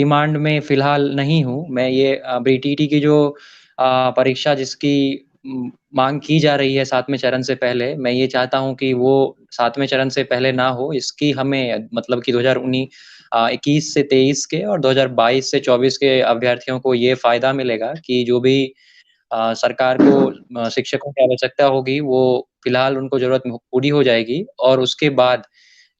Demand में फ़िलहाल नहीं हूँ। मैं ये बीटीटी की जो परीक्षा जिसकी माँग की जा रही है 7वें चरण से पहले, मैं ये चाहता हूँ कि वो 7वें चरण से पहले ना हो। इसकी हमें मतलब कि 21 से 23 के और 2022 से 24 के अभ्यर्थियों को ये फ़ायदा मिलेगा कि जो भी सरकार को शिक्षकों की आवश्यकता होगी, वो फ़िलहाल उनको ज़रूरत पूरी हो जाएगी और उसके बाद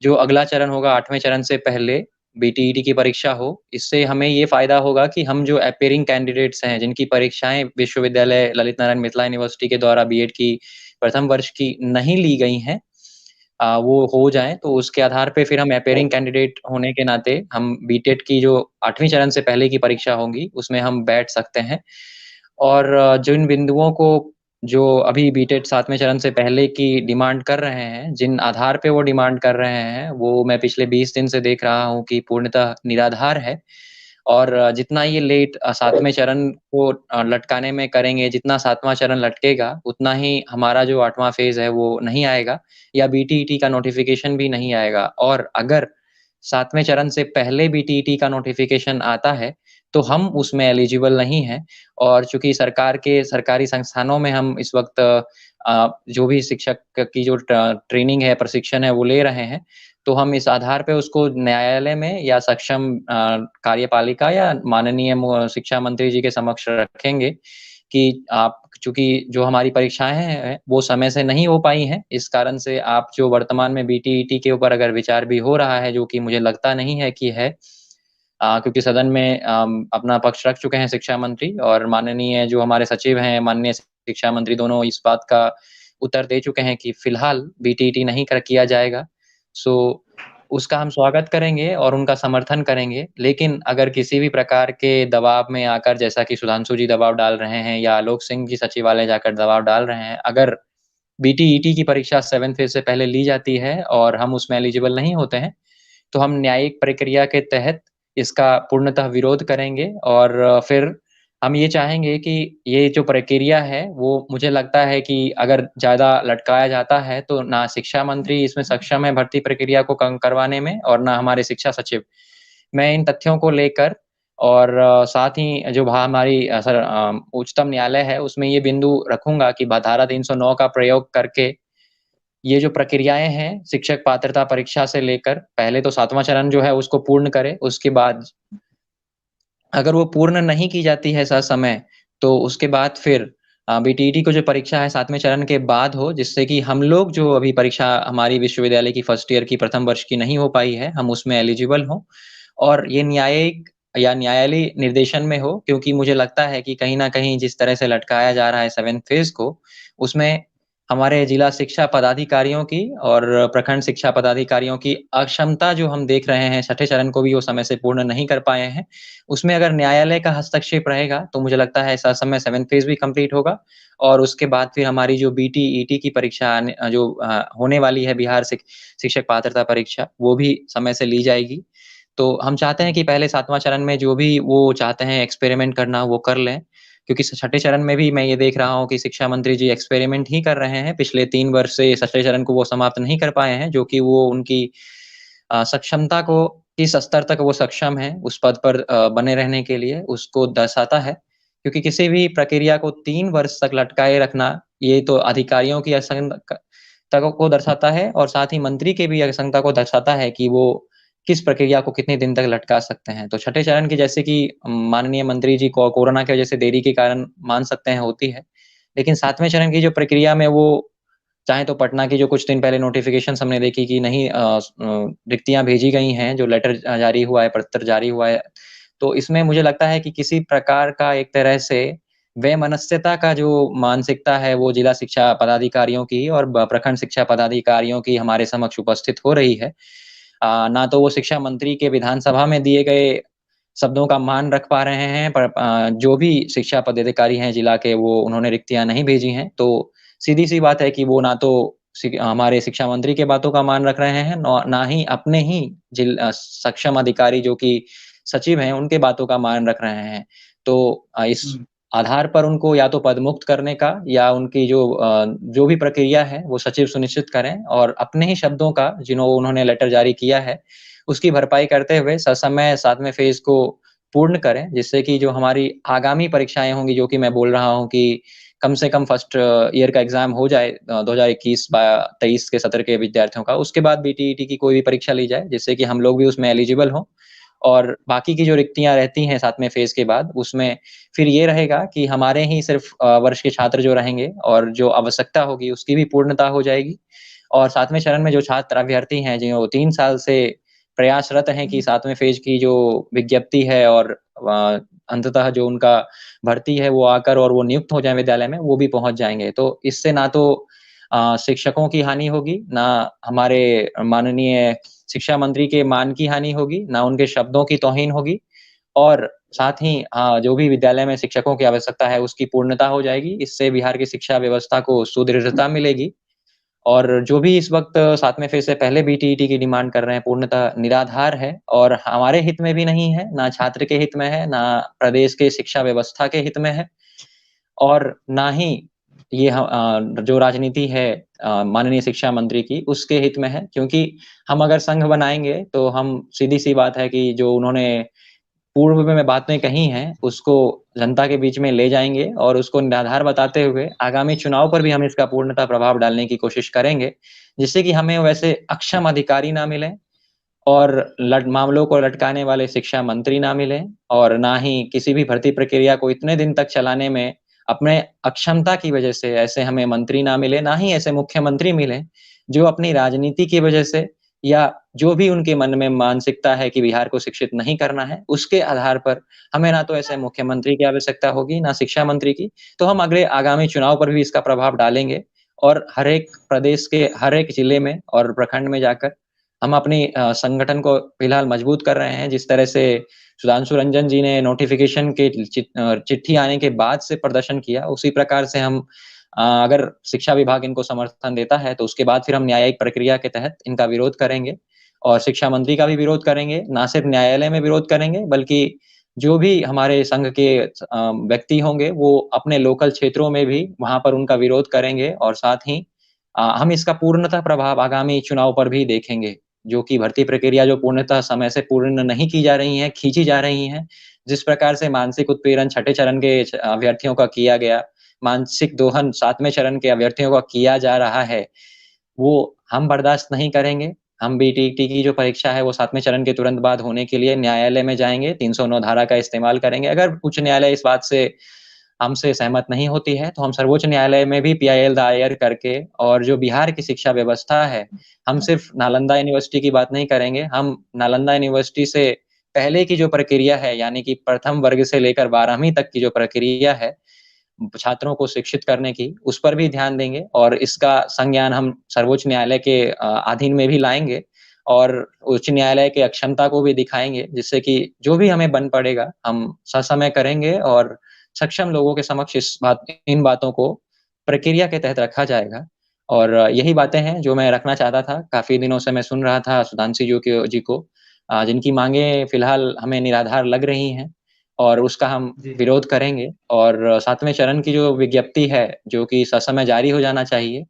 जो अगला चरण होगा 8वें चरण से पहले बीटीईटी की परीक्षा हो, इससे हमें ये फ़ायदा होगा कि हम जो अपीयरिंग कैंडिडेट्स हैं, जिनकी परीक्षाएँ विश्वविद्यालय ललित नारायण मिथिला यूनिवर्सिटी के द्वारा बीएड की प्रथम वर्ष की नहीं ली गई हैं, वो हो जाएँ, तो उसके आधार पे फिर हम अपीयरिंग कैंडिडेट होने के नाते हम बीटेट की जो 8वीं चरण से पहले की परीक्षा होंगी, उसमें हम बैठ सकते हैं। और जिन बिंदुओं को जो अभी बीटेट 7वें चरण से पहले की डिमांड कर रहे हैं, जिन आधार पे वो डिमांड कर रहे हैं, वो मैं पिछले 20 दिन से देख रहा हूँ कि पूर्णतः निराधार है। और जितना ये लेट 7वें चरण को लटकाने में करेंगे, जितना 7वां चरण लटकेगा, उतना ही हमारा जो 8वां फ़ेज़ है, वो नहीं आएगा या बीटीईटी का नोटिफ़िकेशन भी नहीं आएगा। और अगर 7वें चरण से पहले बीटीईटी का नोटिफ़िकेशन आता है, तो हम उसमें एलिजिबल नहीं हैं और चूँकि सरकार के सरकारी संस्थानों में हम इस वक़्त जो भी शिक्षक की जो ट्रेनिंग है, प्रशिक्षण है, वो ले रहे हैं, तो हम इस आधार पे उसको न्यायालय में या सक्षम कार्यपालिका या माननीय शिक्षा मंत्री जी के समक्ष रखेंगे कि आप चूँकि जो हमारी परीक्षाएँ हैं, वो समय से नहीं हो पाई हैं, इस कारण से आप जो वर्तमान में बीटीईटी के ऊपर अगर विचार भी हो रहा है, जो कि मुझे लगता नहीं है कि है, क्योंकि सदन में अपना पक्ष रख चुके हैं शिक्षा मंत्री और माननीय जो हमारे सचिव हैं, माननीय शिक्षा मंत्री दोनों इस बात का उत्तर दे चुके हैं कि फिलहाल बीटीईटी नहीं किया जाएगा। सो उसका हम स्वागत करेंगे और उनका समर्थन करेंगे। लेकिन अगर किसी भी प्रकार के दबाव में आकर जैसा कि सुधांशु जी दबाव डाल रहे हैं या आलोक सिंह जी सचिवालय जाकर दबाव डाल रहे हैं, अगर बीटीईटी की परीक्षा 7 फेज़ से पहले ली जाती है और हम उसमें एलिजिबल नहीं होते हैं, तो हम न्यायिक प्रक्रिया के तहत इसका पूर्णतः विरोध करेंगे और फिर हम ये चाहेंगे कि ये जो प्रक्रिया है, वो मुझे लगता है कि अगर ज़्यादा लटकाया जाता है, तो ना शिक्षा मंत्री इसमें सक्षम है भर्ती प्रक्रिया को कम करवाने में और ना हमारे शिक्षा सचिव। मैं इन तथ्यों को लेकर और साथ ही जो हमारी उच्चतम न्यायालय है, उसमें ये बिंदु रखूँगा कि धारा 309 का प्रयोग करके ये जो प्रक्रियाएँ हैं, शिक्षक पात्रता परीक्षा से लेकर पहले तो 7वां चरण जो है उसको पूर्ण करें, उसके बाद अगर वो पूर्ण नहीं की जाती है ससमय, तो उसके बाद फिर बीटीईटी को जो परीक्षा है 7वें चरण के बाद हो, जिससे कि हम लोग जो अभी परीक्षा हमारी विश्वविद्यालय की फर्स्ट ईयर की प्रथम वर्ष की नहीं हो पाई है, हम उसमें एलिजिबल हों और ये न्यायिक या न्यायालयी निर्देशन में हो क्योंकि मुझे लगता है कि कहीं न कहीं जिस तरह से लटकाया जा रहा है 7th फेज़ को, उसमें हमारे जिला शिक्षा पदाधिकारियों की और प्रखंड शिक्षा पदाधिकारियों की अक्षमता जो हम देख रहे हैं, छठे चरण को भी वो समय से पूर्ण नहीं कर पाए हैं। उसमें अगर न्यायालय का हस्तक्षेप रहेगा, तो मुझे लगता है ससमय 7th फेज़ भी कंप्लीट होगा और उसके बाद फिर हमारी जो बीटीईटी की परीक्षा होने वाली है बिहार शिक्षक पात्रता परीक्षा, वो भी समय से ली जाएगी। तो हम चाहते हैं कि पहले 7वां चरण में जो भी वो चाहते हैं एक्सपेरिमेंट करना, वो कर लें। क्योंकि छठे चरण में भी मैं ये देख रहा हूँ कि शिक्षा मंत्री जी एक्सपेरिमेंट ही कर रहे हैं। पिछले 3 वर्ष से छठे चरण को वो समाप्त नहीं कर पाए हैं, जो कि वो उनकी सक्षमता को किस स्तर तक वो सक्षम हैं, उस पद पर बने रहने के लिए, उसको दर्शाता है। क्योंकि किसी भी प्रक्रिया को 3 वर्ष तक लटकाए रखना, ये तो अधिकारियों की असंगता को दर्शाता है और साथ ही मंत्री की भी असंगता को दर्शाता है कि वो किस प्रक्रिया को कितने दिन तक लटका सकते हैं। तो छठे चरण की जैसे कि माननीय मंत्री जी को कोरोना की वजह से देरी के कारण मान सकते हैं होती है। लेकिन 7वें चरण की जो प्रक्रिया में वो चाहे तो पटना की जो कुछ दिन पहले नोटिफ़िकेशंस हमने देखी कि नहीं रिक्तियाँ भेजी गई हैं, जो लेटर जारी हुआ है, पत्र जारी हुआ है। तो इसमें मुझे लगता है कि किसी प्रकार का एक तरह से वैमनस्यता का जो मानसिकता है, वो जिला शिक्षा पदाधिकारियों की और प्रखंड शिक्षा पदाधिकारियों की हमारे समक्ष उपस्थित हो रही है। ना तो वो शिक्षा मंत्री के विधानसभा में दिए गए शब्दों का मान रख पा रहे हैं, पर जो भी शिक्षा पदाधिकारी हैं जिला के, वो उन्होंने रिक्तियाँ नहीं भेजी हैं। तो सीधी-सी बात है कि वो ना तो हमारे शिक्षा मंत्री के बातों का मान रख रहे हैं, ना ही अपने ही सक्षम अधिकारी जो कि सचिव हैं, उनके बातों का मान रख रहे हैं। तो इस हुँ। आधार पर उनको या तो पदमुक्त करने का या उनकी जो भी प्रक्रिया है, वो सचिव सुनिश्चित करें और अपने ही शब्दों का उन्होंने लेटर जारी किया है, उसकी भरपाई करते हुए ससमय 7वें फ़ेज़ को पूर्ण करें, जिससे कि जो हमारी आगामी परीक्षाएँ होंगी, जो कि मैं बोल रहा हूँ कि कम से कम फर्स्ट ईयर का एग्ज़ाम हो जाए 2021 बा 23 के सत्र के विद्यार्थियों का, उसके बाद बीटीईटी की कोई भी परीक्षा ली जाए, जिससे कि हम लोग भी उसमें एलिजिबल हों और बाकी की जो रिक्तियाँ रहती हैं 7वें फ़ेज़ के बाद, उसमें फिर ये रहेगा कि हमारे ही सिर्फ़ वर्ष के छात्र जो रहेंगे और जो आवश्यकता होगी, उसकी भी पूर्णता हो जाएगी और 7वें चरण में जो छात्र अभ्यर्थी हैं, जो 3 साल से प्रयासरत हैं कि 7वें फ़ेज़ की जो विज्ञप्ति है और अंततः जो उनका भर्ती है, वो आकर और वो नियुक्त हो जाएँ विद्यालय में, वो भी पहुँच जाएँगे। तो इससे ना तो शिक्षकों की हानि होगी, ना हमारे माननीय शिक्षा मंत्री के मान की हानि होगी, ना उनके शब्दों की तौहीन होगी और साथ ही जो भी विद्यालय में शिक्षकों की आवश्यकता है, उसकी पूर्णता हो जाएगी। इससे बिहार की शिक्षा व्यवस्था को सुदृढ़ता मिलेगी और जो भी इस वक़्त 7वें फ़ेज़ से पहले बीटीईटी की डिमांड कर रहे हैं, पूर्णतः निराधार है और हमारे हित में भी नहीं है, ना छात्र के हित में है, ना प्रदेश के शिक्षा व्यवस्था के हित में है और ना ही ये जो राजनीति है माननीय शिक्षा मंत्री की, उसके हित में है क्योंकि हम अगर संघ बनाएँगे, तो हम सीधी-सी बात है कि जो उन्होंने पूर्व में बातें कही हैं, उसको जनता के बीच में ले जाएँगे और उसको निराधार बताते हुए आगामी चुनाव पर भी हम इसका पूर्णतः प्रभाव डालने की कोशिश करेंगे, जिससे कि हमें वैसे अक्षम अधिकारी ना मिलें और मामलों को लटकाने वाले शिक्षा मंत्री ना मिलें और ना ही किसी भी भर्ती प्रक्रिया को इतने दिन तक चलाने में अपने अक्षमता की वजह से ऐसे हमें मंत्री ना मिले, ना ही ऐसे मुख्यमंत्री मिलें, जो अपनी राजनीति की वजह से या जो भी उनके मन में मानसिकता है कि बिहार को शिक्षित नहीं करना है, उसके आधार पर हमें ना तो ऐसे मुख्यमंत्री की आवश्यकता होगी, ना शिक्षा मंत्री की। तो हम अगले आगामी चुनाव पर भी इसका प्रभाव डालेंगे और हर एक प्रदेश के हर एक जिले में और प्रखंड में जाकर हम अपनी संगठन को फिलहाल मजबूत कर रहे हैं। जिस तरह से सुधांशु रंजन जी ने नोटिफ़िकेशन के चिट्ठी आने के बाद से प्रदर्शन किया, उसी प्रकार से हम अगर शिक्षा विभाग इनको समर्थन देता है, तो उसके बाद फिर हम न्यायिक प्रक्रिया के तहत इनका विरोध करेंगे और शिक्षा मंत्री का भी विरोध करेंगे। ना सिर्फ न्यायालय में विरोध करेंगे, बल्कि जो भी हमारे संघ के व्यक्ति होंगे, वो अपने लोकल क्षेत्रों में भी वहाँ पर उनका विरोध करेंगे और साथ ही हम इसका पूर्णतः प्रभाव आगामी चुनाव पर भी देखेंगे। जो कि भर्ती प्रक्रिया जो पूर्णतः समय से पूर्ण नहीं की जा रही हैं, खींची जा रही हैं। जिस प्रकार से मानसिक उत्पीड़न छठे चरण के अभ्यर्थियों का किया गया, मानसिक दोहन 7वें चरण के अभ्यर्थियों का किया जा रहा है, वो हम बर्दाश्त नहीं करेंगे। हम बीटीटी की जो परीक्षा है, वो 7वें चरण के तुरंत बाद होने के लिए न्यायालय में जाएँगे, 309 धारा का इस्तेमाल करेंगे। अगर उच्च न्यायालय इस बात से हमसे सहमत नहीं होती है, तो हम सर्वोच्च न्यायालय में भी पीआईएल दायर करके और जो बिहार की शिक्षा व्यवस्था है, हम सिर्फ नालंदा यूनिवर्सिटी की बात नहीं करेंगे, हम नालंदा यूनिवर्सिटी से पहले की जो प्रक्रिया है, यानी कि प्रथम वर्ग से लेकर 12वीं तक की जो प्रक्रिया है, छात्रों को शिक्षित करने की, उस पर भी ध्यान देंगे और इसका संज्ञान हम सर्वोच्च न्यायालय के अधीन में भी लाएँगे और उच्च न्यायालय की अक्षमता को भी दिखाएँगे, जिससे कि जो भी हमें बन पड़ेगा, हम ससमय करेंगे और सक्षम लोगों के समक्ष इन बातों को प्रक्रिया के तहत रखा जाएगा और यही बातें हैं जो मैं रखना चाहता था। काफ़ी दिनों से मैं सुन रहा था सुधांशु जी को जिनकी माँगें फ़िलहाल हमें निराधार लग रही हैं और उसका हम जी। विरोध करेंगे और 7वें चरण की जो विज्ञप्ति है, जो कि ससमय जारी हो जाना चाहिए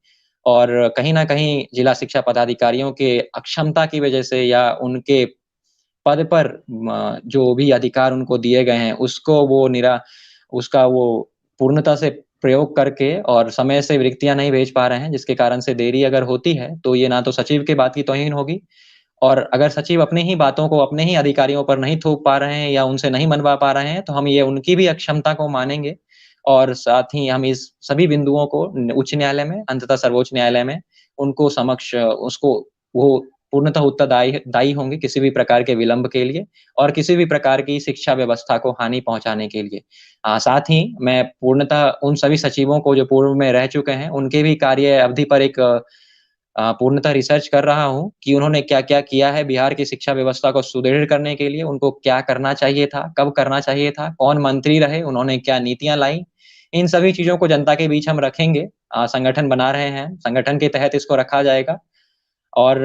और कहीं न कहीं जिला शिक्षा पदाधिकारियों के अक्षमता की वजह से या उनके पद पर जो भी अधिकार उनको दिए गए हैं, उसका वो पूर्णता से प्रयोग करके और समय से रिक्तियाँ नहीं भेज पा रहे हैं, जिसके कारण से देरी अगर होती है, तो ये ना तो सचिव की बात की तौहीन होगी और अगर सचिव अपनी ही बातों को अपने ही अधिकारियों पर नहीं थोप पा रहे हैं या उनसे नहीं मनवा पा रहे हैं, तो हम ये उनकी भी अक्षमता को मानेंगे और साथ ही हम इस सभी बिंदुओं को उच्च न्यायालय में, अंततः सर्वोच्च न्यायालय में उनको समक्ष उसको वो पूर्णतः उत्तरदायी दायी होंगे किसी भी प्रकार के विलंब के लिए और किसी भी प्रकार की शिक्षा व्यवस्था को हानि पहुँचाने के लिए। साथ ही मैं पूर्णतः उन सभी सचिवों को जो पूर्व में रह चुके हैं, उनके भी कार्य अवधि पर एक पूर्णतः रिसर्च कर रहा हूँ कि उन्होंने क्या-क्या किया है बिहार की शिक्षा व्यवस्था को सुदृढ़ करने के लिए, उनको क्या करना चाहिए था, कब करना चाहिए था, कौन मंत्री रहे, उन्होंने क्या नीतियाँ लाई। इन सभी चीज़ों को जनता के बीच हम रखेंगे। संगठन बना रहे हैं, संगठन के तहत इसको रखा जाएगा और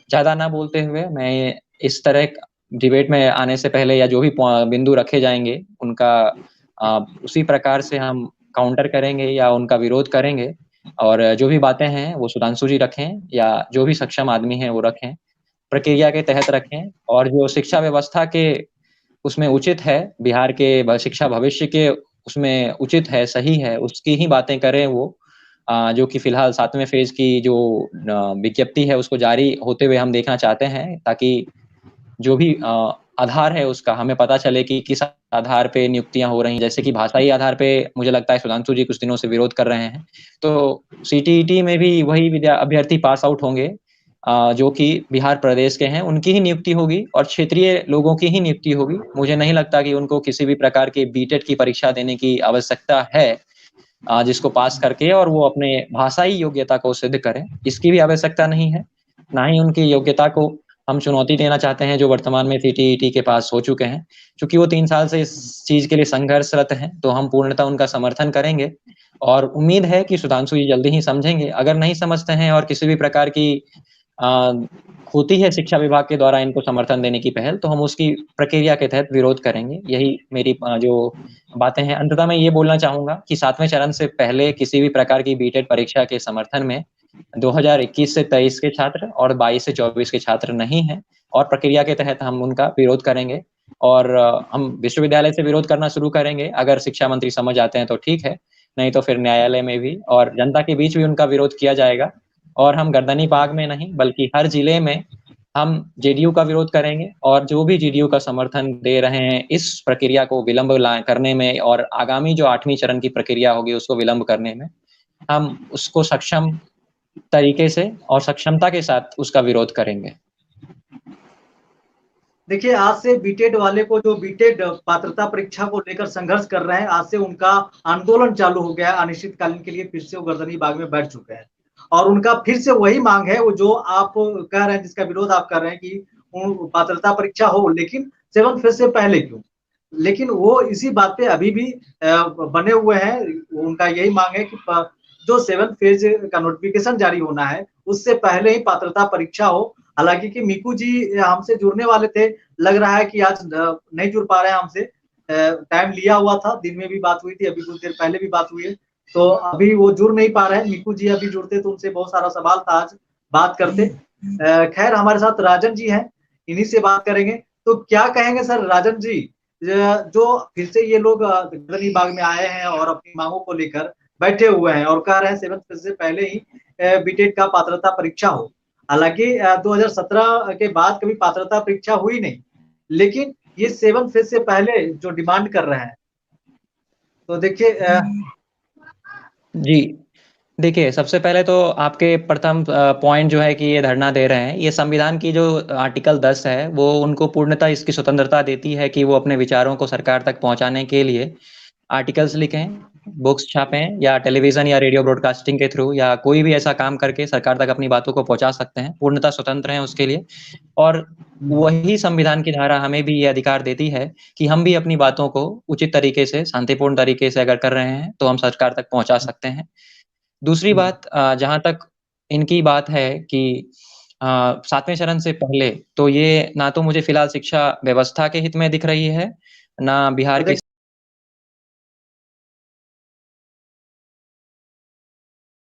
ज़्यादा ना बोलते हुए मैं इस तरह डिबेट में आने से पहले या जो भी बिंदु रखे जाएँगे, उनका उसी प्रकार से हम काउंटर करेंगे या उनका विरोध करेंगे और जो भी बातें हैं, वो सुधांशु जी रखें या जो भी सक्षम आदमी हैं, वो रखें। प्रक्रिया के तहत रखें और जो शिक्षा व्यवस्था के उसमें उचित है, बिहार के शिक्षा भविष्य के उसमें उचित है, सही है, उसकी ही बातें करें वो। जो कि फ़िलहाल 7वें फ़ेज़ की जो विज्ञप्ति है उसको जारी होते हुए हम देखना चाहते हैं, ताकि जो भी आधार है उसका हमें पता चले कि किस आधार पे नियुक्तियाँ हो रही हैं। जैसे कि भाषाई आधार पे मुझे लगता है सुधांशु जी कुछ दिनों से विरोध कर रहे हैं। तो सीटीईटी में भी वही अभ्यर्थी पास आउट होंगे जो कि बिहार प्रदेश के हैं, उनकी ही नियुक्ति होगी और क्षेत्रीय लोगों की ही नियुक्ति होगी। मुझे नहीं लगता कि उनको किसी भी प्रकार की बीटेट की परीक्षा देने की आवश्यकता है, जिसको पास करके और वो अपने भाषाई योग्यता को सिद्ध करें, इसकी भी आवश्यकता नहीं है। ना ही उनकी योग्यता को हम चुनौती देना चाहते हैं जो वर्तमान में सीटीईटी के पास हो चुके हैं। चूँकि वो 3 साल से इस चीज़ के लिए संघर्षरत हैं, तो हम पूर्णतः उनका समर्थन करेंगे और उम्मीद है कि सुधांशु जी जल्दी ही समझेंगे। अगर नहीं समझते हैं और किसी भी प्रकार की अ, होती है शिक्षा विभाग के द्वारा इनको समर्थन देने की पहल, तो हम उसकी प्रक्रिया के तहत विरोध करेंगे। यही मेरी जो बातें हैं। अंततः मैं ये बोलना चाहूँगा कि 7वें चरण से पहले किसी भी प्रकार की बीटेट परीक्षा के समर्थन में 2021 से 23 के छात्र और 22 से 24 के छात्र नहीं हैं और प्रक्रिया के तहत हम उनका विरोध करेंगे और हम विश्वविद्यालय से विरोध करना शुरू करेंगे। अगर शिक्षा मंत्री समझ आते हैं तो ठीक है, नहीं तो फिर न्यायालय में भी और जनता के बीच भी उनका विरोध किया जाएगा और हम गर्दनी बाग में नहीं बल्कि हर जिले में हम जेडीयू का विरोध करेंगे और जो भी जेडीयू का समर्थन दे रहे हैं इस प्रक्रिया को विलंब करने में और आगामी जो 8वीं चरण की प्रक्रिया होगी उसको विलंब करने में, हम उसको सक्षम तरीके से और सक्षमता के साथ उसका विरोध करेंगे। देखिए, आज से बीटेड वाले को जो बीटेड पात्रता परीक्षा को लेकर संघर्ष कर रहे हैं, आज से उनका आंदोलन चालू हो गया है। अनिश्चितकालीन के लिए फिर से वो गर्दनी बाग में बैठ चुके हैं और उनका फिर से वही मांग है, वो जो आप कह रहे हैं, जिसका विरोध आप कर रहे हैं कि पात्रता परीक्षा हो, लेकिन 7th फेज से पहले क्यों? लेकिन वो इसी बात पे अभी भी बने हुए हैं। उनका यही मांग है कि जो 7th फेज का नोटिफिकेशन जारी होना है, उससे पहले ही पात्रता परीक्षा हो। हालांकि कि मीकू जी हमसे जुड़ने वाले थे, लग रहा है कि आज नहीं जुड़ पा रहे हैं हमसे। टाइम लिया हुआ था, दिन में भी बात हुई थी, अभी कुछ देर पहले भी बात हुई है, तो अभी वो जुड़ नहीं पा रहे हैं। मीकू जी अभी जुड़ते तो उनसे बहुत सारा सवाल था, आज बात करते। खैर, हमारे साथ राजन जी हैं, इन्हीं से बात करेंगे। तो क्या कहेंगे सर राजन जी, जो फिर से ये लोग गर्दनी बाग में आए हैं और अपनी मांगों को लेकर बैठे हुए हैं और कह रहे हैं 7th फेज से पहले ही बीटेड का पात्रता परीक्षा हो। हालांकि 2017 के बाद कभी पात्रता परीक्षा हुई नहीं, लेकिन ये 7th फेज से पहले जो डिमांड कर रहे हैं, तो देखिए जी, देखिए सबसे पहले तो आपके प्रथम पॉइंट जो है कि ये धरना दे रहे हैं, ये संविधान की जो आर्टिकल 10 है, वो उनको पूर्णतः इसकी स्वतंत्रता देती है कि वो अपने विचारों को सरकार तक पहुँचाने के लिए आर्टिकल्स लिखें, बुक्स छापें या टेलीविज़न या रेडियो ब्रॉडकास्टिंग के थ्रू या कोई भी ऐसा काम करके सरकार तक अपनी बातों को पहुँचा सकते हैं, पूर्णतः स्वतंत्र हैं उसके लिए। और वही संविधान की धारा हमें भी ये अधिकार देती है कि हम भी अपनी बातों को उचित तरीके से, शांतिपूर्ण तरीके से अगर कर रहे हैं, तो हम सरकार तक पहुँचा सकते हैं। दूसरी बात जहाँ तक इनकी बात है कि 7वें चरण से पहले, तो ये ना तो मुझे फिलहाल शिक्षा व्यवस्था के हित में दिख रही है, ना बिहार तो के